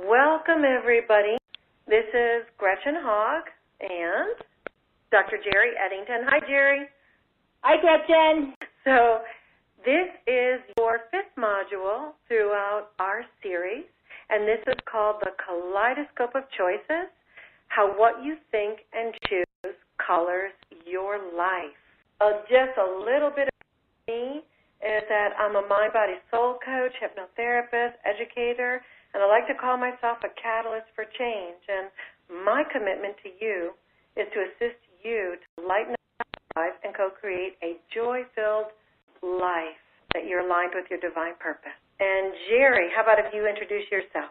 Welcome, everybody. This is Gretchen Hogg and Dr. Jerry Eddington. Hi, Jerry. Hi, Gretchen. So this is your fifth module throughout our series, and this is called the Kaleidoscope of Choices, how what you think and choose colors your life. Just a little bit of me is that I'm a mind, body, soul coach, hypnotherapist, educator, and I like to call myself a catalyst for change. And my commitment to you is to assist you to lighten up your life and co-create a joy-filled life that you're aligned with your divine purpose. And Jerry, how about if you introduce yourself?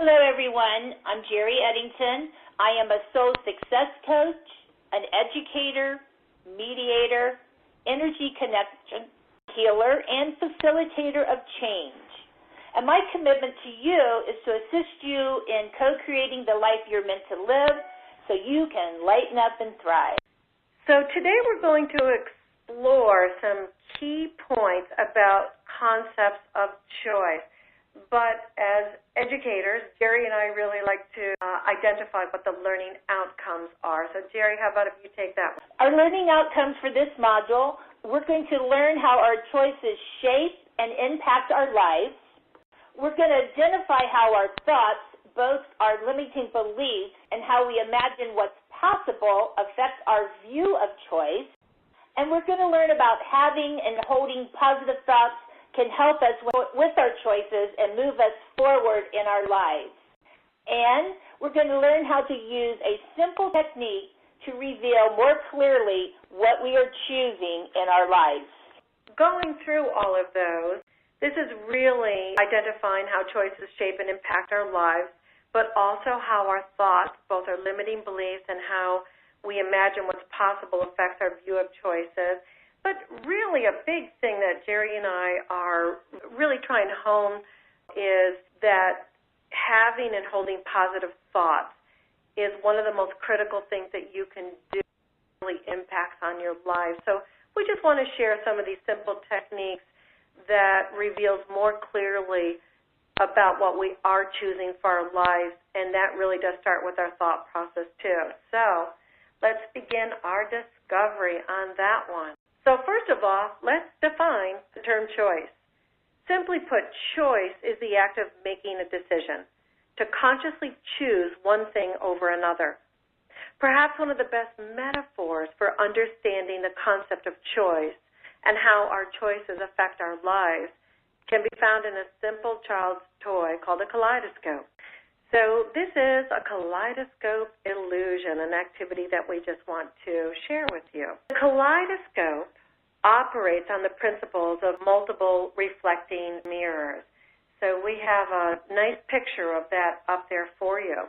Hello, everyone. I'm Jerry Eddington. I am a soul success coach, an educator, mediator, energy connection healer, and facilitator of change. And my commitment to you is to assist you in co-creating the life you're meant to live so you can lighten up and thrive. So today we're going to explore some key points about concepts of choice. But as educators, Jerry and I really like to identify what the learning outcomes are. So Jerry, how about if you take that one? Our learning outcomes for this module, we're going to learn how our choices shape and impact our lives. We're going to identify how our thoughts, both our limiting beliefs and how we imagine what's possible, affect our view of choice. And we're going to learn about having and holding positive thoughts can help us with our choices and move us forward in our lives. And we're going to learn how to use a simple technique to reveal more clearly what we are choosing in our lives. Going through all of those, this is really identifying how choices shape and impact our lives, but also how our thoughts, both our limiting beliefs and how we imagine what's possible, affects our view of choices. But really a big thing that Jerry and I are really trying to hone is that having and holding positive thoughts is one of the most critical things that you can do that really impacts on your life. So we just want to share some of these simple techniques that reveals more clearly about what we are choosing for our lives, and that really does start with our thought process too. So let's begin our discovery on that one. So first of all, let's define the term choice. Simply put, choice is the act of making a decision, to consciously choose one thing over another. Perhaps one of the best metaphors for understanding the concept of choice and how our choices affect our lives can be found in a simple child's toy called a kaleidoscope. So this is a kaleidoscope illusion, an activity that we just want to share with you. The kaleidoscope operates on the principles of multiple reflecting mirrors. So we have a nice picture of that up there for you.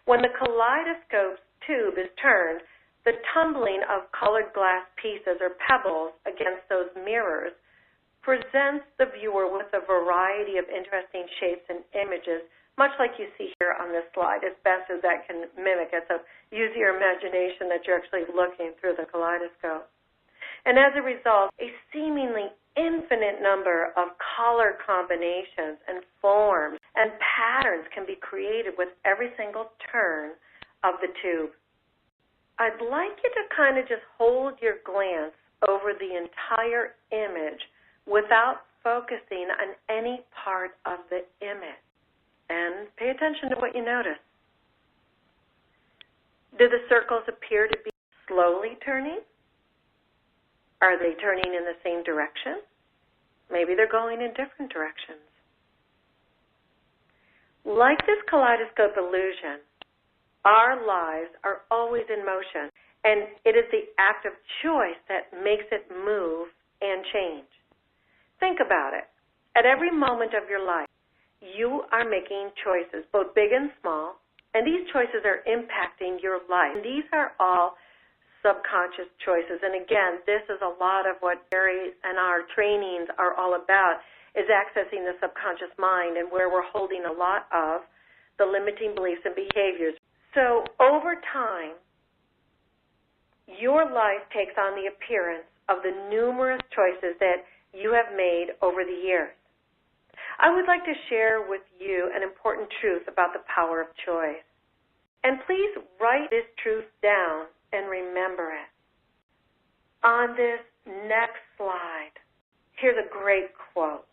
When the kaleidoscope tube is turned, the tumbling of colored glass pieces or pebbles against those mirrors presents the viewer with a variety of interesting shapes and images, much like you see here on this slide, as best as that can mimic it. So use your imagination that you're actually looking through the kaleidoscope. And as a result, a seemingly infinite number of color combinations and forms and patterns can be created with every single turn of the tube. I'd like you to kind of just hold your glance over the entire image without focusing on any part of the image. And pay attention to what you notice. Do the circles appear to be slowly turning? Are they turning in the same direction? Maybe they're going in different directions. Like this kaleidoscope illusion, our lives are always in motion, and it is the act of choice that makes it move and change. Think about it. At every moment of your life, you are making choices, both big and small, and these choices are impacting your life. And these are all subconscious choices. And again, this is a lot of what Jerry and our trainings are all about, is accessing the subconscious mind and where we're holding a lot of the limiting beliefs and behaviors. So over time, your life takes on the appearance of the numerous choices that you have made over the years. I would like to share with you an important truth about the power of choice. And please write this truth down and remember it. On this next slide, here's a great quote.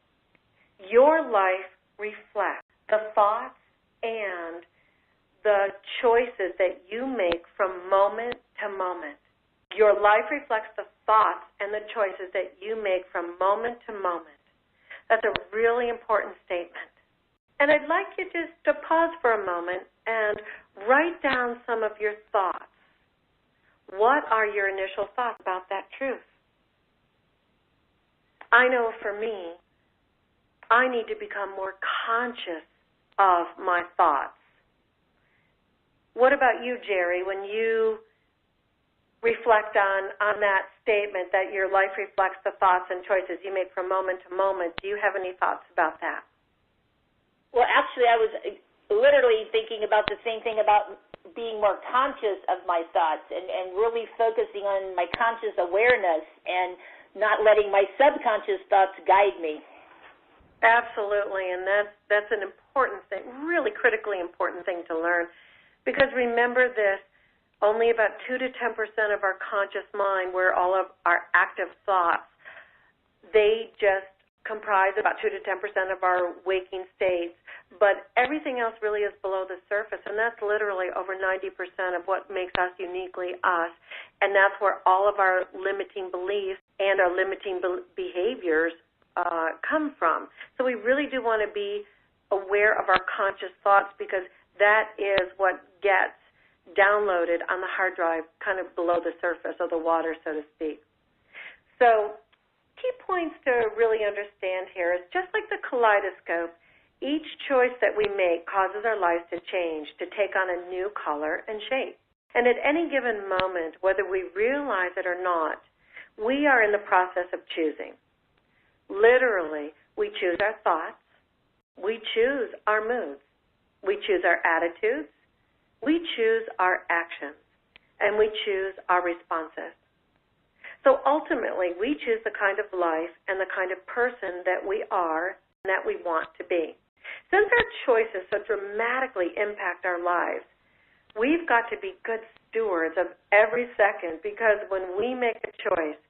Your life reflects the thoughts and the choices that you make from moment to moment. Your life reflects the thoughts and the choices that you make from moment to moment. That's a really important statement. And I'd like you just to pause for a moment and write down some of your thoughts. What are your initial thoughts about that truth? I know for me, I need to become more conscious of my thoughts. What about you, Jerry, when you reflect on that statement that your life reflects the thoughts and choices you make from moment to moment? Do you have any thoughts about that? Well, actually, I was literally thinking about the same thing about being more conscious of my thoughts and really focusing on my conscious awareness and not letting my subconscious thoughts guide me. Absolutely, and that's an important thing, really critically important thing to learn. Because remember this, only about 2 to 10% of our conscious mind, where all of our active thoughts, they just comprise about 2 to 10% of our waking states, but everything else really is below the surface, and that's literally over 90% of what makes us uniquely us, and that's where all of our limiting beliefs and our limiting behaviors come from. So we really do want to be aware of our conscious thoughts, because that is what gets downloaded on the hard drive kind of below the surface of the water, so to speak. So key points to really understand here is just like the kaleidoscope, each choice that we make causes our lives to change, to take on a new color and shape. And at any given moment, whether we realize it or not, we are in the process of choosing. Literally, we choose our thoughts, we choose our moods, we choose our attitudes, we choose our actions, and we choose our responses. So ultimately, we choose the kind of life and the kind of person that we are and that we want to be. Since our choices so dramatically impact our lives, we've got to be good stewards of every second, because when we make a choice,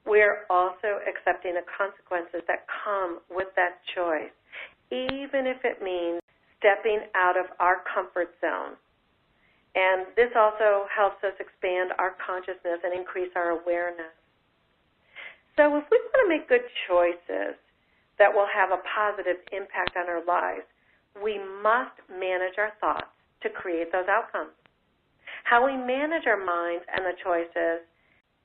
we're also accepting the consequences that come with that choice, even if it means stepping out of our comfort zone. And this also helps us expand our consciousness and increase our awareness. So if we want to make good choices that will have a positive impact on our lives, we must manage our thoughts to create those outcomes. How we manage our minds and the choices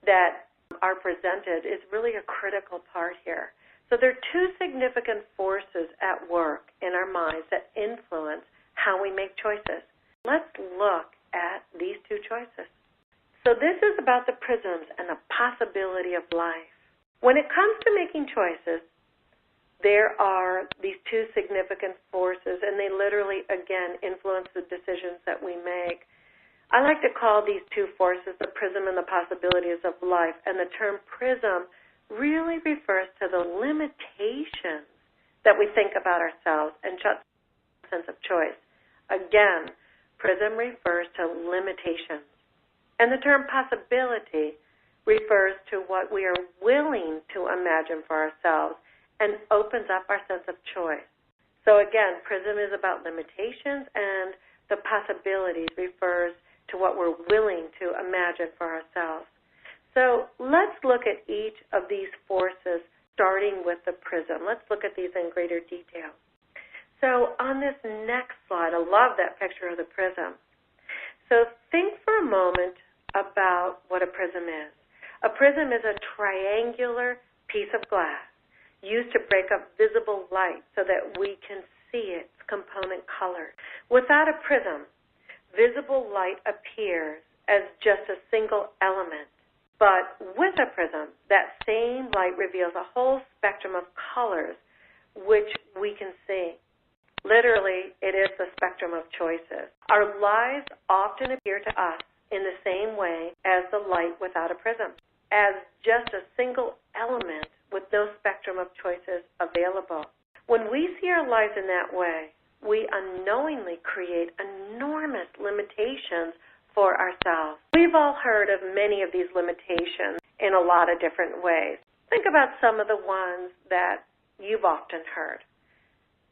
that are presented is really a critical part here. So there are two significant forces at work in our minds that influence how we make choices. Let's look at these two choices. So this is about the prisms and the possibility of life. When it comes to making choices, there are these two significant forces, and they literally, again, influence the decisions that we make. I like to call these two forces the prism and the possibilities of life, and the term prism really refers to the limitations that we think about ourselves and shuts our sense of choice. Again, prism refers to limitations. And the term possibility refers to what we are willing to imagine for ourselves and opens up our sense of choice. So again, prism is about limitations, and the possibilities refers to what we're willing to imagine for ourselves. So let's look at each of these forces, starting with the prism. Let's look at these in greater detail. So on this next slide, I love that picture of the prism. So think for a moment about what a prism is. A prism is a triangular piece of glass used to break up visible light so that we can see its component colors. Without a prism, visible light appears as just a single element. But with a prism, that same light reveals a whole spectrum of colors which we can see. Literally, it is the spectrum of choices. Our lives often appear to us in the same way as the light without a prism, as just a single element with no spectrum of choices available. When we see our lives in that way, we unknowingly create enormous limitations for ourselves. We've all heard of many of these limitations in a lot of different ways. Think about some of the ones that you've often heard.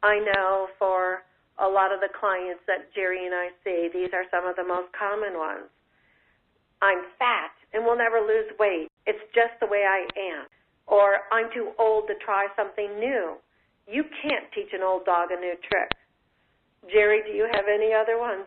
I know for a lot of the clients that Jerry and I see, these are some of the most common ones. I'm fat and will never lose weight. It's just the way I am. Or I'm too old to try something new. You can't teach an old dog a new trick. Jerry, do you have any other ones?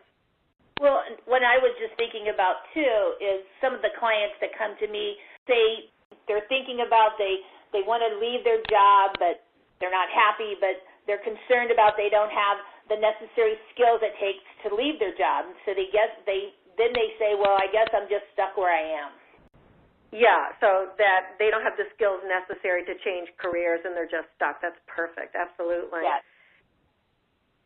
Well, what I was just thinking about, too, is some of the clients that come to me, they're thinking about they want to leave their job, but they're not happy, but they're concerned about they don't have the necessary skills it takes to leave their job. So they say, well, I guess I'm just stuck where I am. Yeah, so that they don't have the skills necessary to change careers and they're just stuck. That's perfect, absolutely. Yes.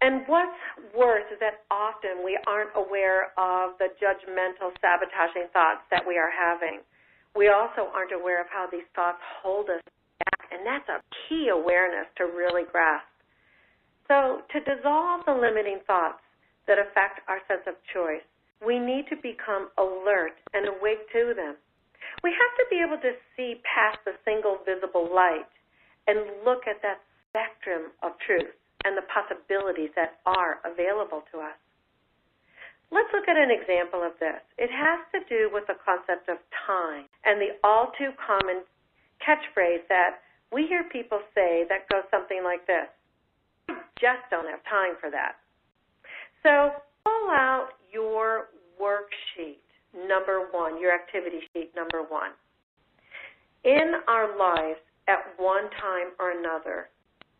And what's worse is that often we aren't aware of the judgmental, sabotaging thoughts that we are having. We also aren't aware of how these thoughts hold us back, and that's a key awareness to really grasp. So to dissolve the limiting thoughts that affect our sense of choice, we need to become alert and awake to them. We have to be able to see past the single visible light and look at that spectrum of truth and the possibilities that are available to us. Let's look at an example of this. It has to do with the concept of time and the all too common catchphrase that we hear people say that goes something like this: I just don't have time for that. So pull out your worksheet, number one, your activity sheet, number one. In our lives, at one time or another,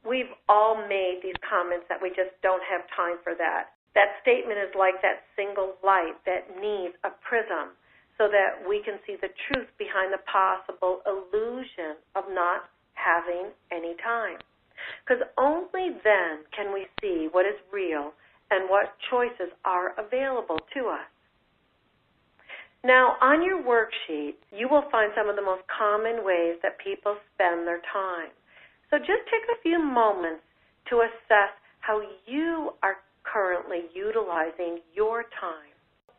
we've all made these comments that we just don't have time for that. That statement is like that single light that needs a prism so that we can see the truth behind the possible illusion of not having any time. Because only then can we see what is real and what choices are available to us. Now, on your worksheet, you will find some of the most common ways that people spend their time. So just take a few moments to assess how you are currently utilizing your time.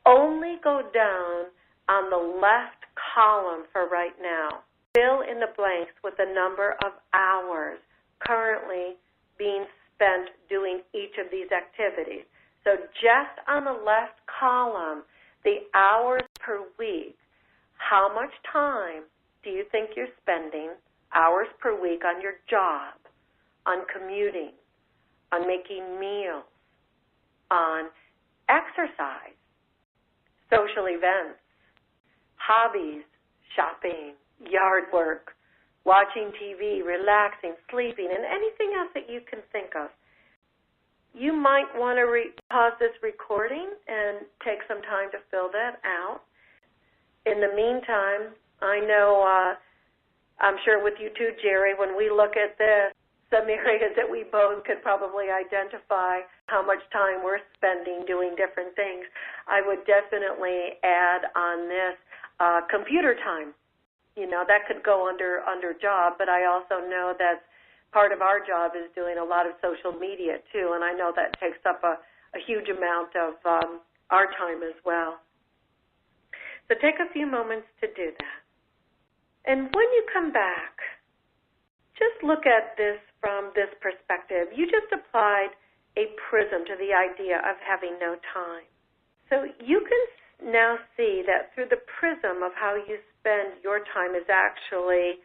Only go down on the left column for right now. Fill in the blanks with the number of hours currently being spent doing each of these activities. So just on the left column, the hours per week, how much time do you think you're spending, hours per week, on your job, on commuting, on making meals, on exercise, social events, hobbies, shopping, yard work, watching TV, relaxing, sleeping, and anything else that you can think of? You might want to pause this recording and take some time to fill that out. In the meantime, I know, I'm sure with you too, Jerry, when we look at this, some areas that we both could probably identify how much time we're spending doing different things. I would definitely add on this computer time. You know, that could go under job, but I also know that part of our job is doing a lot of social media too, and I know that takes up a huge amount of our time as well. So take a few moments to do that. And when you come back, just look at this from this perspective. You just applied a prism to the idea of having no time. So you can now see that through the prism of how you spend your time is actually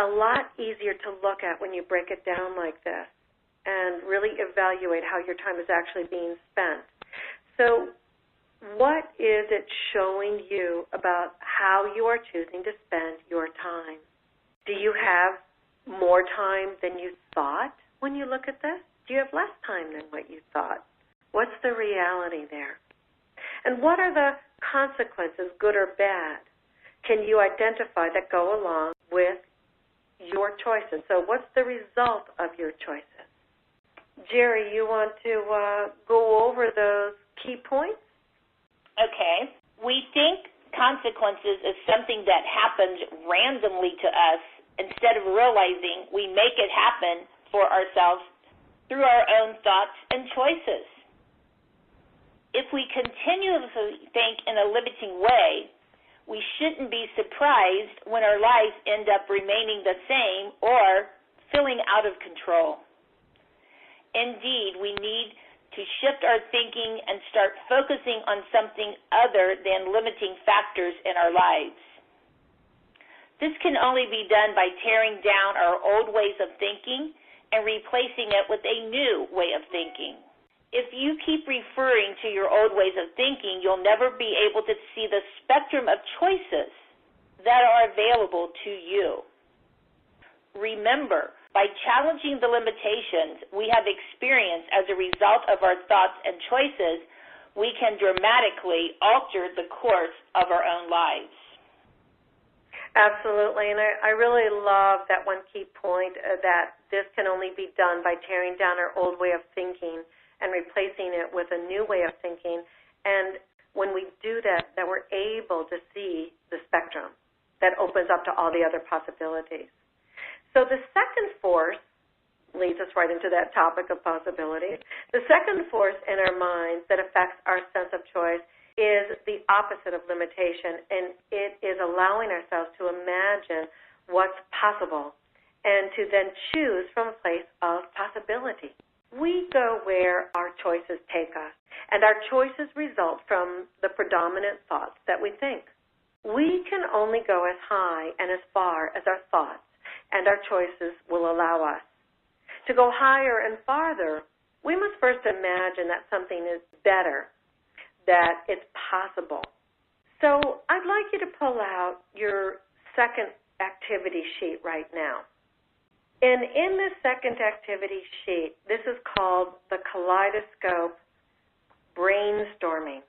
a lot easier to look at when you break it down like this and really evaluate how your time is actually being spent. So what is it showing you about how you are choosing to spend your time? Do you have more time than you thought when you look at this? Do you have less time than what you thought? What's the reality there? And what are the consequences, good or bad, can you identify that go along with your choices? So what's the result of your choices? Jerry, you want to go over those key points? Okay. We think consequences is something that happens randomly to us. Instead of realizing we make it happen for ourselves through our own thoughts and choices. If we continuously think in a limiting way, we shouldn't be surprised when our lives end up remaining the same or feeling out of control. Indeed, we need to shift our thinking and start focusing on something other than limiting factors in our lives. This can only be done by tearing down our old ways of thinking and replacing it with a new way of thinking. If you keep referring to your old ways of thinking, you'll never be able to see the spectrum of choices that are available to you. Remember, by challenging the limitations we have experienced as a result of our thoughts and choices, we can dramatically alter the course of our own lives. Absolutely, and I really love that one key point that this can only be done by tearing down our old way of thinking and replacing it with a new way of thinking. And when we do that, that we're able to see the spectrum that opens up to all the other possibilities. So the second force leads us right into that topic of possibility. The second force in our minds that affects our sense of choice is the opposite of limitation, and it is allowing ourselves to imagine what's possible and to then choose from a place of possibility. We go where our choices take us, and our choices result from the predominant thoughts that we think. We can only go as high and as far as our thoughts and our choices will allow us. To go higher and farther, we must first imagine that something is better, that it's possible. So I'd like you to pull out your second activity sheet right now. And in this second activity sheet, this is called the Kaleidoscope brainstorming.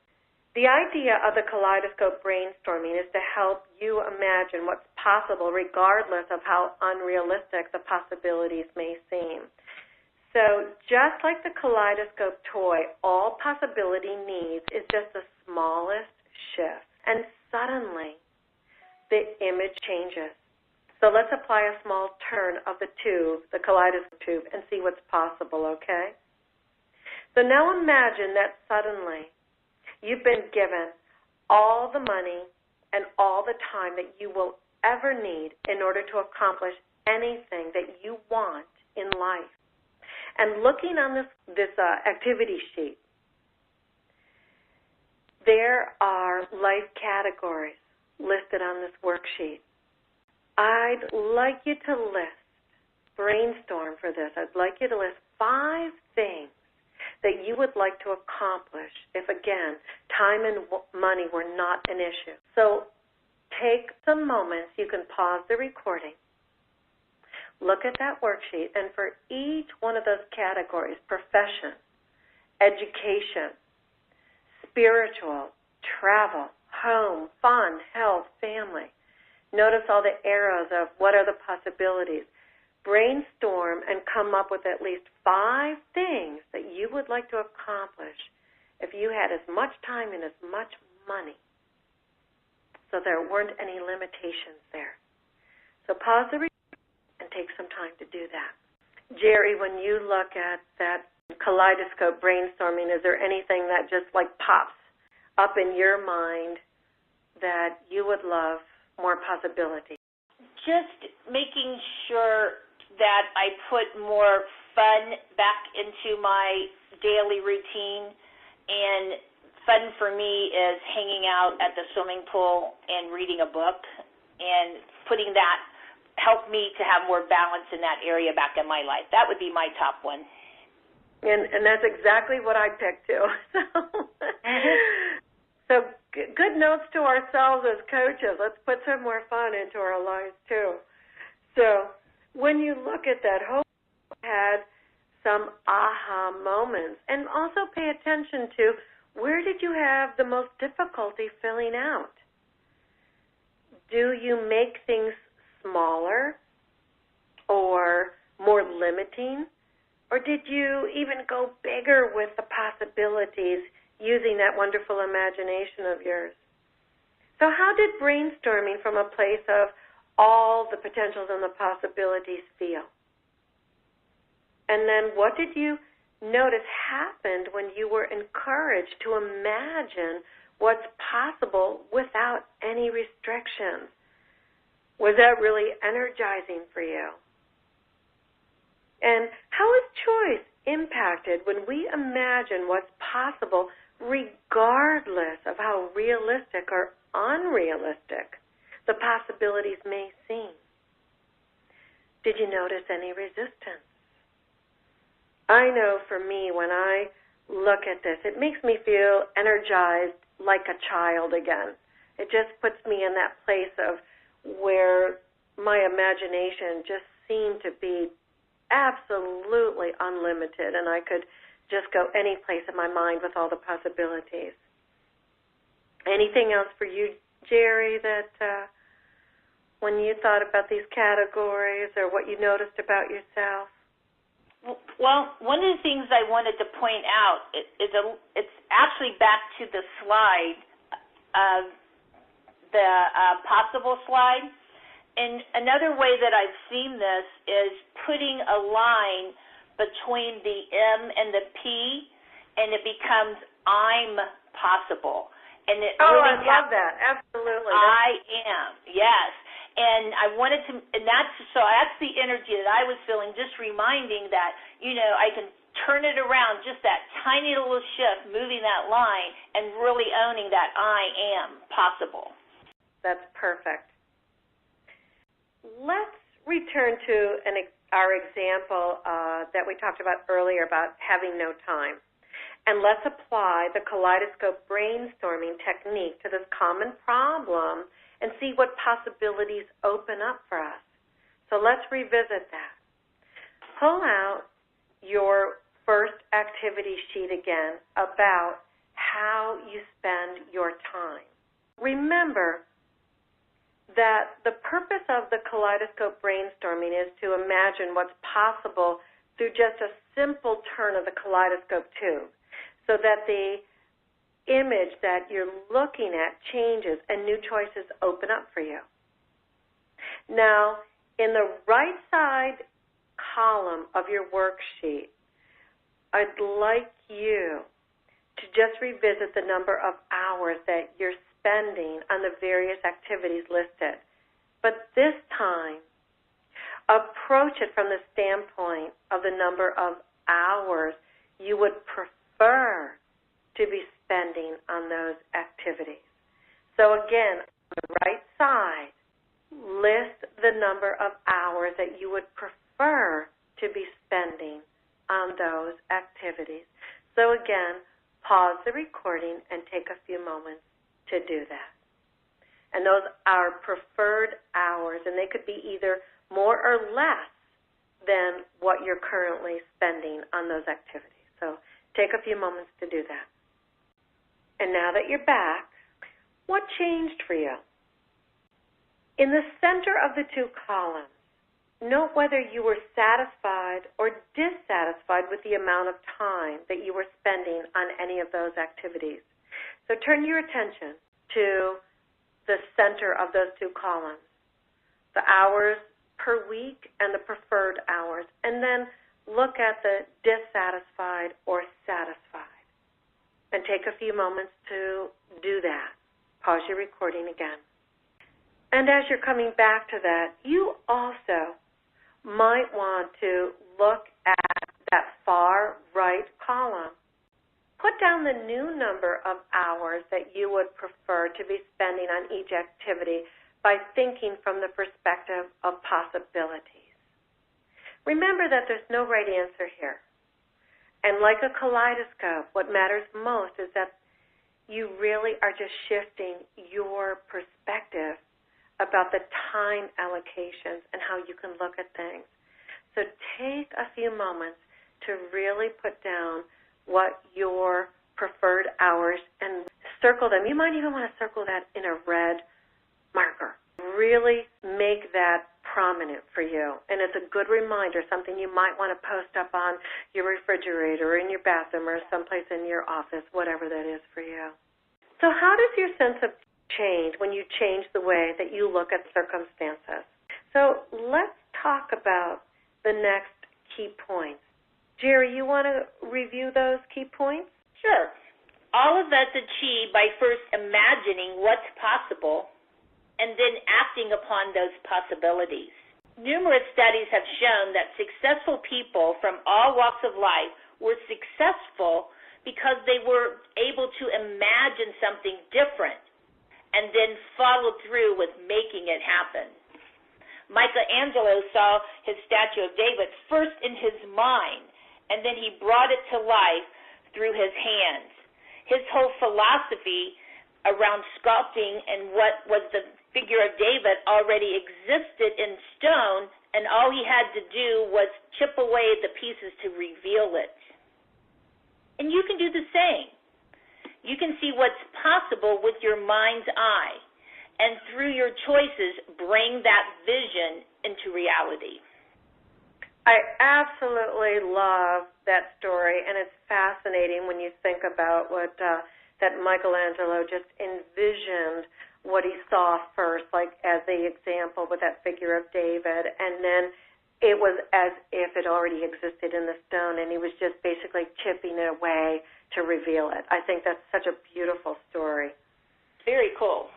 The idea of the Kaleidoscope brainstorming is to help you imagine what's possible regardless of how unrealistic the possibilities may seem. So just like the Kaleidoscope toy, all possibility needs is just the smallest shift. And suddenly, the image changes. So let's apply a small turn of the tube, the Kaleidoscope tube, and see what's possible, okay? So now imagine that suddenly you've been given all the money and all the time that you will ever need in order to accomplish anything that you want in life. And looking on this activity sheet, there are life categories listed on this worksheet. I'd like you to brainstorm for this. I'd like you to list 5 things that you would like to accomplish if, again, time and money were not an issue. So take some moments. You can pause the recording. Look at that worksheet, and for each one of those categories, profession, education, spiritual, travel, home, fun, health, family, notice all the arrows of what are the possibilities. Brainstorm and come up with at least 5 things that you would like to accomplish if you had as much time and as much money, so there weren't any limitations there. So pause the recording and take some time to do that. Jerry, when you look at that Kaleidoscope brainstorming, is there anything that just like pops up in your mind that you would love more possibility? Just making sure that I put more fun back into my daily routine, and fun for me is hanging out at the swimming pool and reading a book, and putting that helped me to have more balance in that area back in my life. That would be my top one. And that's exactly what I picked too. So good notes to ourselves as coaches. Let's put some more fun into our lives too. So when you look at that, hope you had some aha moments, and also pay attention to where did you have the most difficulty filling out? Do you make things smaller or more limiting? Or did you even go bigger with the possibilities using that wonderful imagination of yours? So how did brainstorming from a place of all the potentials and the possibilities feel? And then what did you notice happened when you were encouraged to imagine what's possible without any restrictions? Was that really energizing for you? And how is choice impacted when we imagine what's possible regardless of how realistic or unrealistic the possibilities may seem? Did you notice any resistance? I know for me, when I look at this, it makes me feel energized like a child again. It just puts me in that place of where my imagination just seemed to be absolutely unlimited, and I could just go any place in my mind with all the possibilities. Anything else for you, Jerry, that when you thought about these categories or what you noticed about yourself? Well, one of the things I wanted to point out is it's actually back to the slide, the possible slide. And another way that I've seen this is putting a line between the M and the P, and it becomes I'm possible. And it really I love that. Absolutely. I am, yes. And I wanted to, and that's the energy that I was feeling, just reminding that, I can turn it around, just that tiny little shift, moving that line, and really owning that I am possible. That's perfect. Let's return to our example that we talked about earlier about having no time. And let's apply the kaleidoscope brainstorming technique to this common problem and see what possibilities open up for us. So let's revisit that. Pull out your first activity sheet again about how you spend your time. Remember that the purpose of the kaleidoscope brainstorming is to imagine what's possible through just a simple turn of the kaleidoscope tube, so that the image that you're looking at changes and new choices open up for you. Now, in the right side column of your worksheet, I'd like you to just revisit the number of hours that you're spending on the various activities listed. But this time, approach it from the standpoint of the number of hours you would prefer to be spending on those activities. So again, on the right side, list the number of hours that you would prefer to be spending on those activities. So again, pause the recording and take a few moments to do that. And those are preferred hours, and they could be either more or less than what you're currently spending on those activities. So take a few moments to do that. And now that you're back, what changed for you? In the center of the two columns, note whether you were satisfied or dissatisfied with the amount of time that you were spending on any of those activities. So turn your attention to the center of those two columns, the hours per week and the preferred hours, and then look at the dissatisfied or satisfied. And take a few moments to do that. Pause your recording again. And as you're coming back to that, you also might want to look at that far right column. Put down the new number of hours that you would prefer to be spending on each activity by thinking from the perspective of possibilities. Remember that there's no right answer here. And like a kaleidoscope, what matters most is that you really are just shifting your perspective about the time allocations and how you can look at things. So take a few moments to really put down what your preferred hours and circle them. You might even want to circle that in a red marker. Really make that prominent for you. And it's a good reminder, something you might want to post up on your refrigerator or in your bathroom or someplace in your office, whatever that is for you. So how does your sense of change when you change the way that you look at circumstances? So let's talk about the next key points Jerry, you want to review those key points? Sure. All of that's achieved by first imagining what's possible and then acting upon those possibilities. Numerous studies have shown that successful people from all walks of life were successful because they were able to imagine something different and then follow through with making it happen. Michelangelo saw his statue of David first in his mind, and then he brought it to life through his hands. His whole philosophy around sculpting and what was the figure of David already existed in stone, and all he had to do was chip away at the pieces to reveal it. And you can do the same. You can see what's possible with your mind's eye, and through your choices, bring that vision into reality. I absolutely love that story, and it's fascinating when you think about what that Michelangelo just envisioned what he saw first, like as the example with that figure of David, and then it was as if it already existed in the stone, and he was just basically chipping it away to reveal it. I think that's such a beautiful story. Very cool.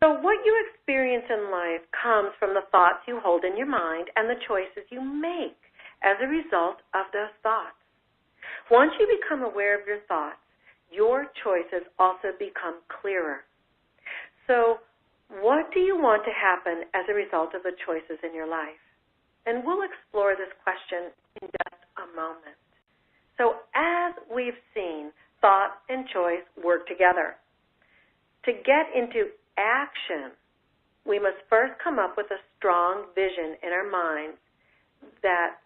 So what you experience in life comes from the thoughts you hold in your mind and the choices you make as a result of those thoughts. Once you become aware of your thoughts, your choices also become clearer. So what do you want to happen as a result of the choices in your life? And we'll explore this question in just a moment. So as we've seen, thought and choice work together. To get into action, we must first come up with a strong vision in our minds that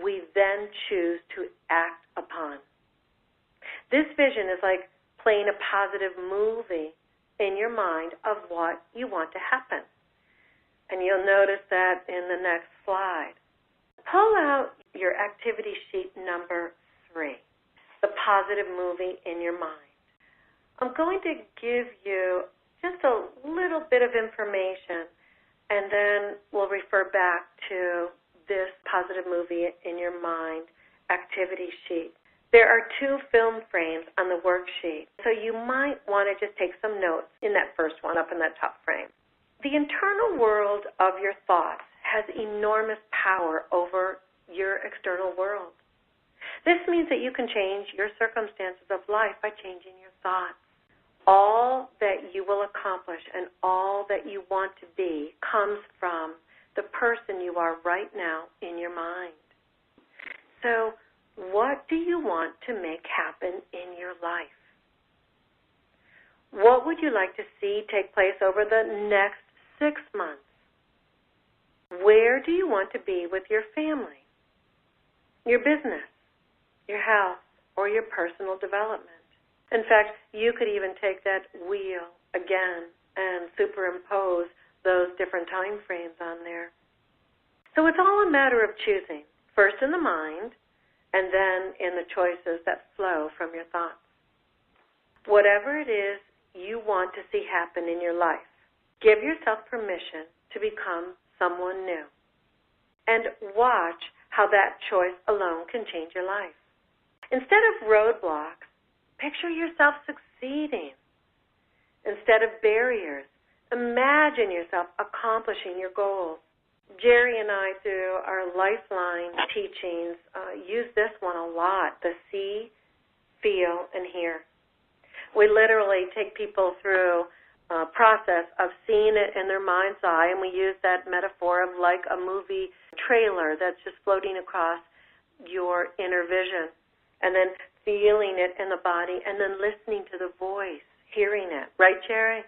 we then choose to act upon. This vision is like playing a positive movie in your mind of what you want to happen. And you'll notice that in the next slide. Pull out your activity sheet number 3, the positive movie in your mind. I'm going to give you just a little bit of information, and then we'll refer back to this positive movie in your mind activity sheet. There are 2 film frames on the worksheet, so you might want to just take some notes in that first one up in that top frame. The internal world of your thoughts has enormous power over your external world. This means that you can change your circumstances of life by changing your thoughts. All that you will accomplish and all that you want to be comes from the person you are right now in your mind. So, what do you want to make happen in your life? What would you like to see take place over the next 6 months? Where do you want to be with your family, your business, your health, or your personal development? In fact, you could even take that wheel again and superimpose those different time frames on there. So it's all a matter of choosing, first in the mind, and then in the choices that flow from your thoughts. Whatever it is you want to see happen in your life, give yourself permission to become someone new. And watch how that choice alone can change your life. Instead of roadblocks, picture yourself succeeding. Instead of barriers, imagine yourself accomplishing your goals. Jerry and I, through our Lifeline teachings, use this one a lot, the see, feel, and hear. We literally take people through a process of seeing it in their mind's eye, and we use that metaphor of like a movie trailer that's just floating across your inner vision, and then feeling it in the body, and then listening to the voice, hearing it. Right, Jerry?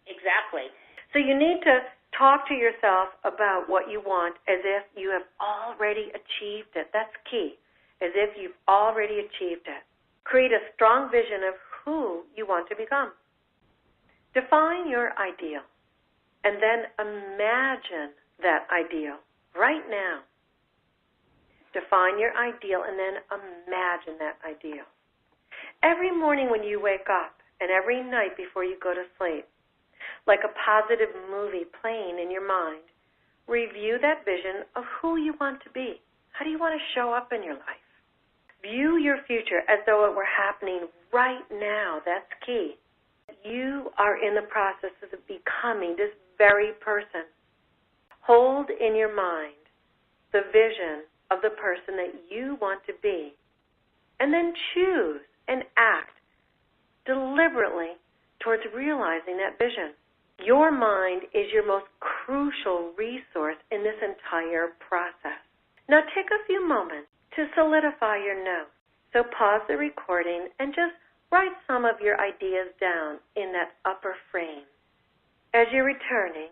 Exactly. So you need to talk to yourself about what you want as if you have already achieved it. That's key, as if you've already achieved it. Create a strong vision of who you want to become. Define your ideal, and then imagine that ideal right now. Define your ideal, and then imagine that ideal. Every morning when you wake up, and every night before you go to sleep, like a positive movie playing in your mind, review that vision of who you want to be. How do you want to show up in your life? View your future as though it were happening right now. That's key. You are in the process of becoming this very person. Hold in your mind the vision of the person that you want to be, and then choose and act deliberately towards realizing that vision. Your mind is your most crucial resource in this entire process. Now take a few moments to solidify your notes. So pause the recording and just write some of your ideas down in that upper frame. As you're returning,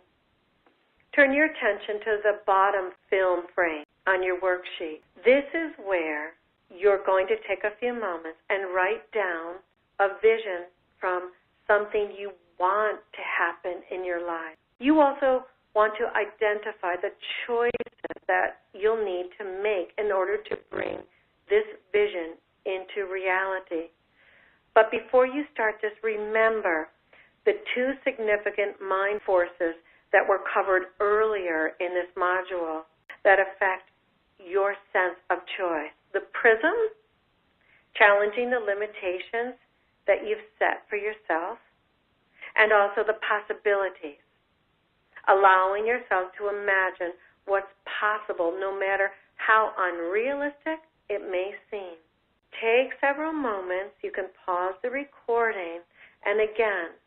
turn your attention to the bottom film frame on your worksheet. This is where you're going to take a few moments and write down a vision from something you want to happen in your life. You also want to identify the choices that you'll need to make in order to bring this vision into reality. But before you start, just remember the two significant mind forces that were covered earlier in this module that affect your sense of choice. The prism, challenging the limitations that you've set for yourself, and also the possibilities, allowing yourself to imagine what's possible no matter how unrealistic it may seem. Take several moments. You can pause the recording, and again,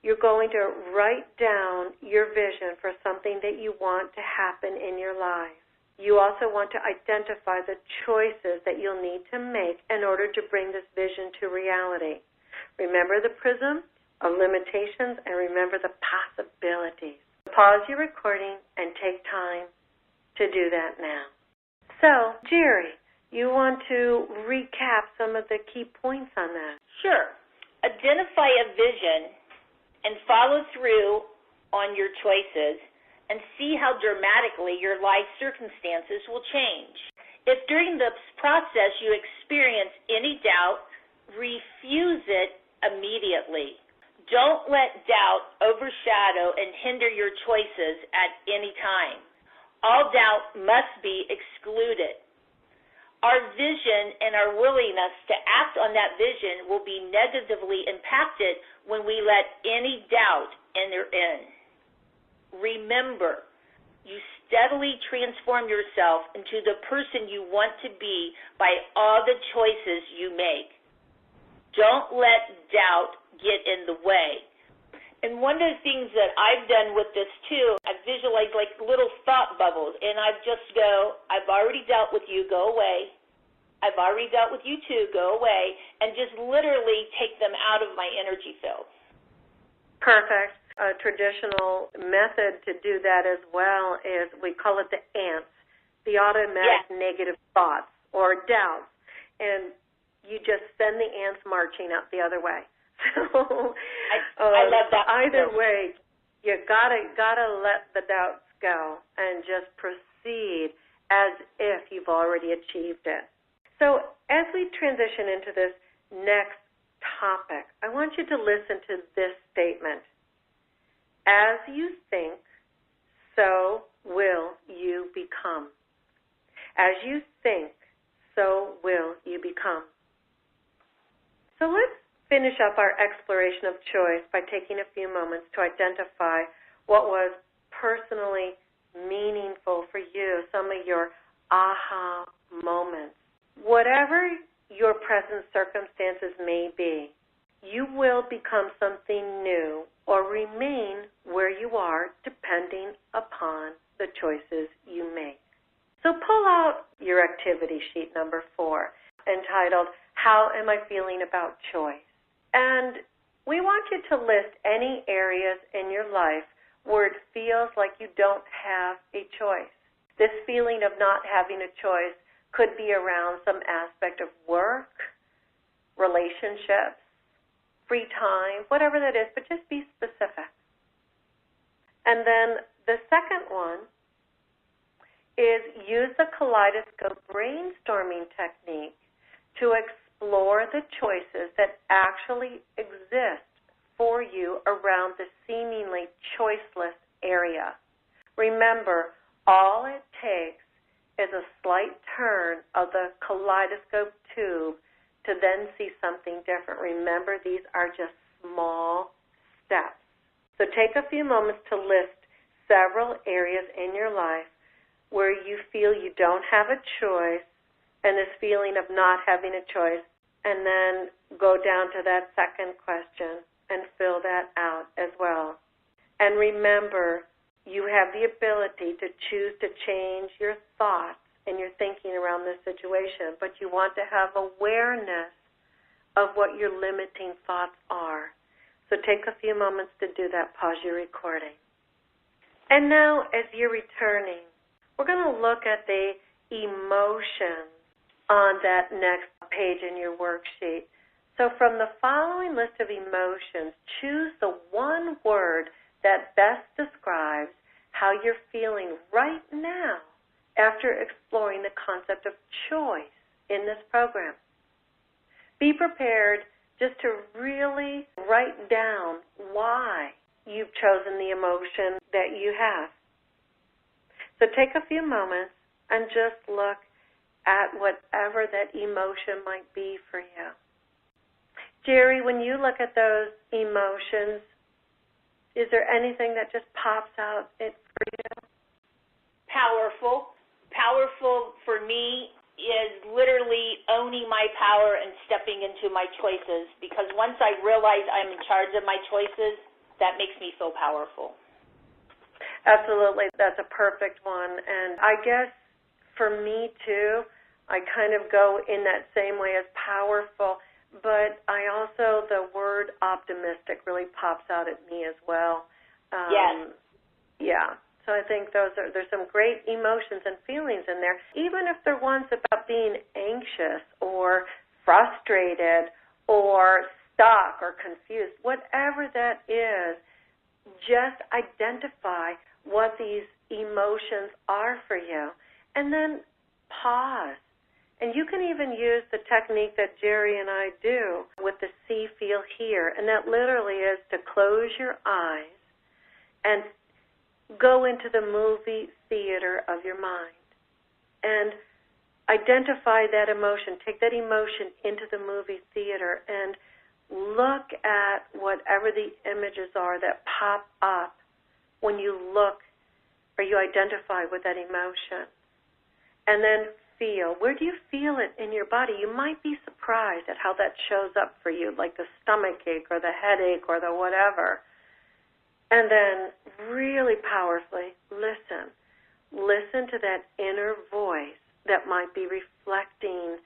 you're going to write down your vision for something that you want to happen in your life. You also want to identify the choices that you'll need to make in order to bring this vision to reality. Remember the prism of limitations, and remember the possibilities. Pause your recording and take time to do that now. So, Jerry, you want to recap some of the key points on that? Sure. Identify a vision and follow through on your choices and see how dramatically your life circumstances will change. If during this process you experience any doubt, refuse it immediately. Don't let doubt overshadow and hinder your choices at any time. All doubt must be excluded. Our vision and our willingness to act on that vision will be negatively impacted when we let any doubt enter in. Remember, you steadily transform yourself into the person you want to be by all the choices you make. Don't let doubt get in the way. And one of the things that I've done with this too, I visualize like little thought bubbles, and I just go, I've already dealt with you, go away. I've already dealt with you too, go away, and just literally take them out of my energy field. Perfect. A traditional method to do that as well is, we call it the ants, the automatic negative thoughts or doubts. And you just send the ants marching out the other way. So I love that. Either way, you gotta let the doubts go and just proceed as if you've already achieved it. So as we transition into this next topic, I want you to listen to this statement. As you think, so will you become. As you think, so will you become. So let's finish up our exploration of choice by taking a few moments to identify what was personally meaningful for you, some of your aha moments. Whatever your present circumstances may be, you will become something new or remain where you are depending upon the choices you make. So pull out your activity sheet number 4, entitled, How Am I Feeling About Choice? And we want you to list any areas in your life where it feels like you don't have a choice. This feeling of not having a choice could be around some aspect of work, relationships, free time, whatever that is, but just be specific. And then the second one is use the Kaleidoscope brainstorming technique to explore the choices that actually exist for you around the seemingly choiceless area. Remember, all it takes is a slight turn of the kaleidoscope tube to then see something different. Remember, these are just small steps. So take a few moments to list several areas in your life where you feel you don't have a choice and this feeling of not having a choice, and then go down to that second question and fill that out as well. And remember, you have the ability to choose to change your thoughts and your thinking around this situation, but you want to have awareness of what your limiting thoughts are. So take a few moments to do that. Pause your recording. And now, as you're returning, we're going to look at the emotions on that next page in your worksheet. So from the following list of emotions, choose the one word that best describes how you're feeling right now after exploring the concept of choice in this program. Be prepared just to really write down why you've chosen the emotion that you have. So take a few moments and just look at whatever that emotion might be for you. Jerry, when you look at those emotions, is there anything that just pops out for you? Powerful. Powerful for me is literally owning my power and stepping into my choices, because once I realize I'm in charge of my choices, that makes me feel powerful. Absolutely. That's a perfect one. And I guess for me, too, I kind of go in that same way as powerful, but I also, the word optimistic really pops out at me as well. Yes. Yeah. So I think there's some great emotions and feelings in there, even if they're ones about being anxious or frustrated or stuck or confused. Whatever that is, just identify what these emotions are for you, and then pause. And you can even use the technique that Jerry and I do with the see, feel, hear, and that literally is to close your eyes and go into the movie theater of your mind and identify that emotion. Take that emotion into the movie theater and look at whatever the images are that pop up when you look or you identify with that emotion. And then feel. Where do you feel it in your body? You might be surprised at how that shows up for you, like the stomach ache or the headache or the whatever. And then really powerfully listen. Listen to that inner voice that might be reflecting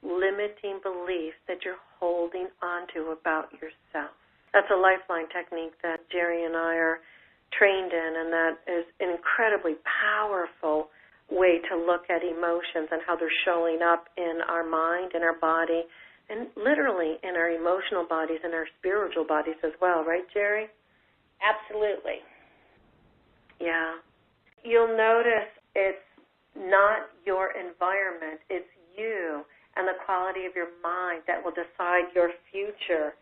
limiting beliefs that you're holding onto about yourself. That's a lifeline technique that Jerry and I are trained in, and that is an incredibly powerful way to look at emotions and how they're showing up in our mind, in our body, and literally in our emotional bodies and our spiritual bodies as well. Right, Jerry? Absolutely. Yeah. You'll notice it's not your environment, it's you and the quality of your mind that will decide your future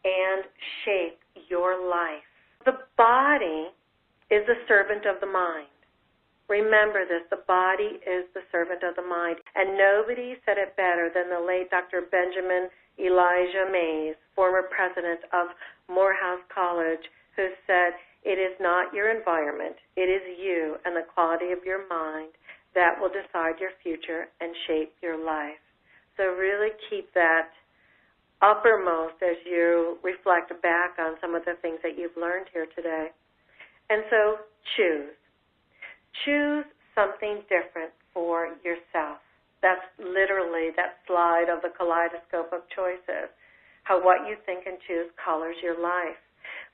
and shape your life. The body is the servant of the mind. Remember this, the body is the servant of the mind. And nobody said it better than the late Dr. Benjamin Elijah Mays, former president of Morehouse College, who said, "It is not your environment, it is you and the quality of your mind that will decide your future and shape your life." So really keep that uppermost as you reflect back on some of the things that you've learned here today. And so choose. Choose something different for yourself. That's literally that slide of the Kaleidoscope of Choices, how what you think and choose colors your life.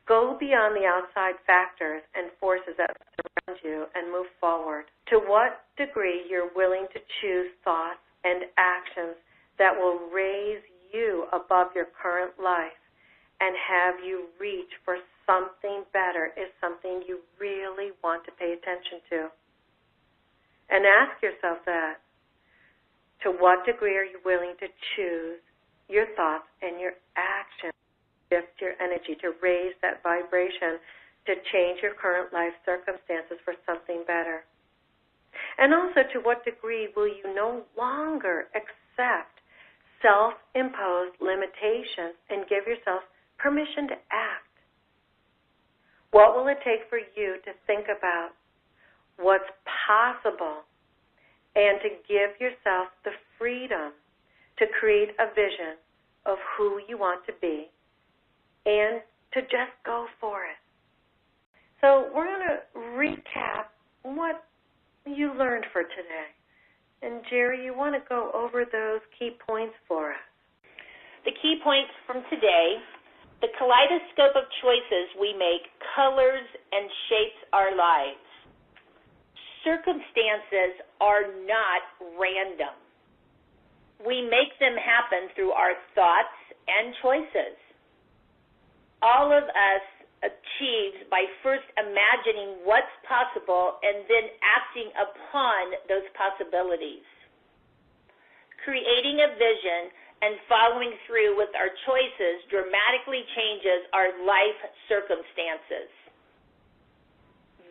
Go beyond the outside factors and forces that surround you and move forward. To what degree you're willing to choose thoughts and actions that will raise you above your current life and have you reach for something better is something you really want to pay attention to. And ask yourself that. To what degree are you willing to choose your thoughts and your actions, shift your energy to raise that vibration, to change your current life circumstances for something better? And also, to what degree will you no longer accept self-imposed limitations and give yourself permission to act? What will it take for you to think about what's possible and to give yourself the freedom to create a vision of who you want to be and to just go for it? So we're going to recap what you learned for today. And Jerry, you want to go over those key points for us? The key points from today: the kaleidoscope of choices we make colors and shapes our lives. Circumstances are not random. We make them happen through our thoughts and choices. All of us achieves by first imagining what's possible and then acting upon those possibilities. Creating a vision and following through with our choices dramatically changes our life circumstances.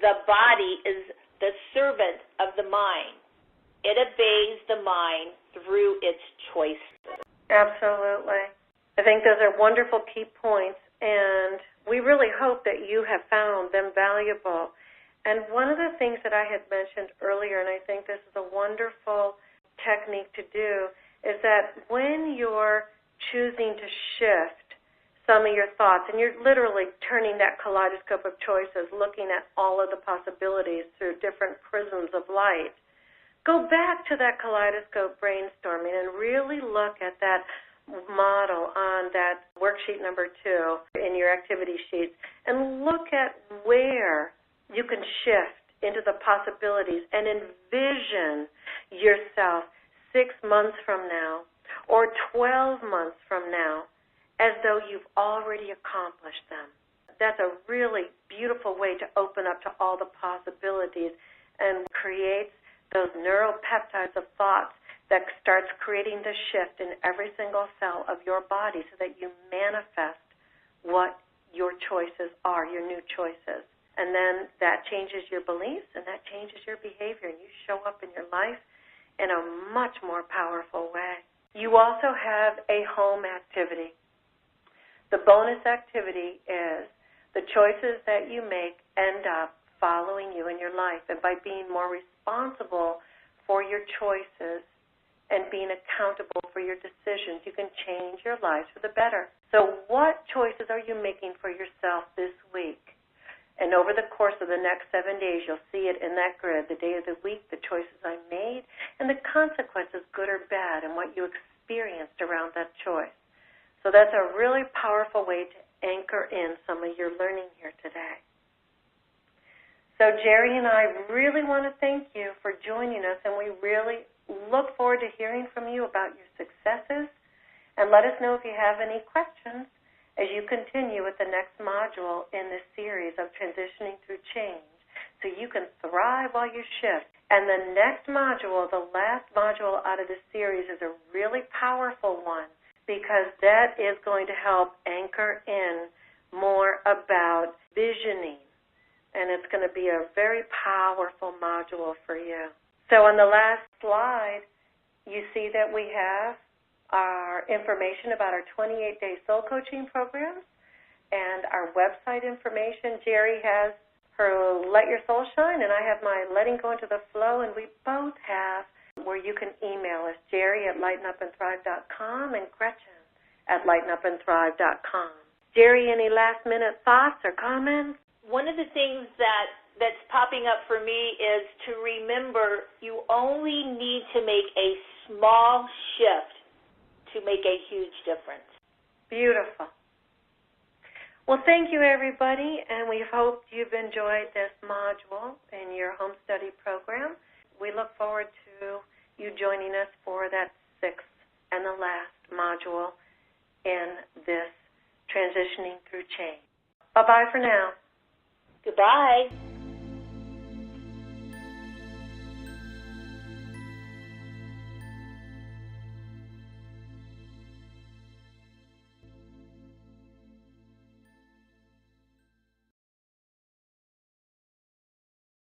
The body is the servant of the mind. It obeys the mind through its choices. Absolutely. I think those are wonderful key points, and we really hope that you have found them valuable. And one of the things that I had mentioned earlier, and I think this is a wonderful technique to do, is that when you're choosing to shift some of your thoughts, and you're literally turning that kaleidoscope of choices, looking at all of the possibilities through different prisms of light, go back to that kaleidoscope brainstorming and really look at that model on that worksheet number 2 in your activity sheets and look at where you can shift into the possibilities and envision yourself 6 months from now or 12 months from now as though you've already accomplished them. That's a really beautiful way to open up to all the possibilities and creates those neuropeptides of thoughts that starts creating the shift in every single cell of your body so that you manifest what your choices are, your new choices. And then that changes your beliefs and that changes your behavior, and you show up in your life in a much more powerful way. You also have a home activity. The bonus activity is the choices that you make end up following you in your life. And by being more responsible for your choices and being accountable for your decisions, you can change your lives for the better. So what choices are you making for yourself this week? And over the course of the next 7 days, you'll see it in that grid, the day of the week, the choices I made, and the consequences, good or bad, and what you experienced around that choice. So that's a really powerful way to anchor in some of your learning here today. So Jerry and I really want to thank you for joining us, and we really look forward to hearing from you about your successes, and let us know if you have any questions as you continue with the next module in this series of transitioning through change so you can thrive while you shift. And the next module, the last module out of this series, is a really powerful one because that is going to help anchor in more about visioning, and it's going to be a very powerful module for you. So on the last slide, you see that we have our information about our 28-day soul coaching programs and our website information. Jerry has her Let Your Soul Shine, and I have my Letting Go Into the Flow, and we both have where you can email us, Jerry@lightenupandthrive.com and Gretchen@lightenupandthrive.com. Jerry, any last-minute thoughts or comments? One of the things that's popping up for me is to remember you only need to make a small shift to make a huge difference. Beautiful. Well, thank you, everybody, and we hope you've enjoyed this module in your home study program. We look forward to you joining us for that 6th and the last module in this transitioning through change. Bye-bye for now. Goodbye.